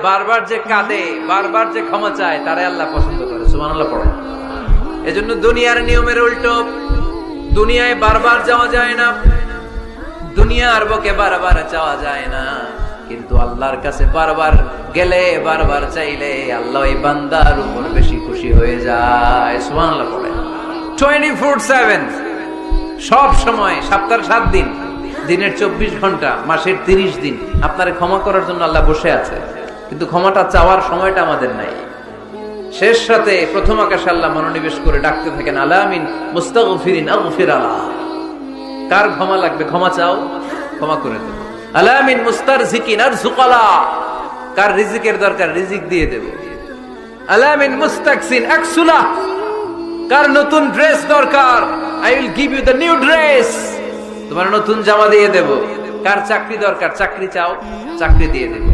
বারবার যে কাঁদে, বারবার যে ক্ষমা চায়, তারে আল্লাহ পছন্দ করে। সুবহানাল্লাহ পড়ে। এজন্য দুনিয়ার নিয়মের উল্টো, দুনিয়ায় বারবার যাওয়া যায় না, দুনিয়ার বুকে বারবার চাওয়া যায় না, কিন্তু আল্লাহর কাছে বারবার গেলে, বারবার চাইলে আল্লাহ এই বান্দার উপর বেশি খুশি হয়ে যায়। সুবহানাল্লাহ পড়ে। 24/7, সব সময়, সপ্তাহের 7 দিন, দিনের 24 ঘন্টা, মাসের 30 দিন আপনারে ক্ষমা করার জন্য আল্লাহ বসে আছে, কিন্তু ক্ষমাটা চাওয়ার সময়টা আমাদের নাই। শেষ রাতে প্রথম আকাশে আল্লাহ মনোনিবেশ করে ডাকতে থাকেন, আলামিন মুস্তাগফিরিন আগফির আলা। কার ক্ষমা লাগবে ক্ষমা চাও, ক্ষমা করে দেব। আলামিন মুস্তারজিকিন আরজুকালা, কার রিজিকের দরকার রিজিক দিয়ে দেব। আলামিন মুস্তাকসিন আকসুলা, কার নতুন ড্রেস দরকার, I will give you the new dress, তোমার নতুন জামা দিয়ে দেব। কার চাকরি দরকার, চাকরি চাও, চাকরি দিয়ে দেব।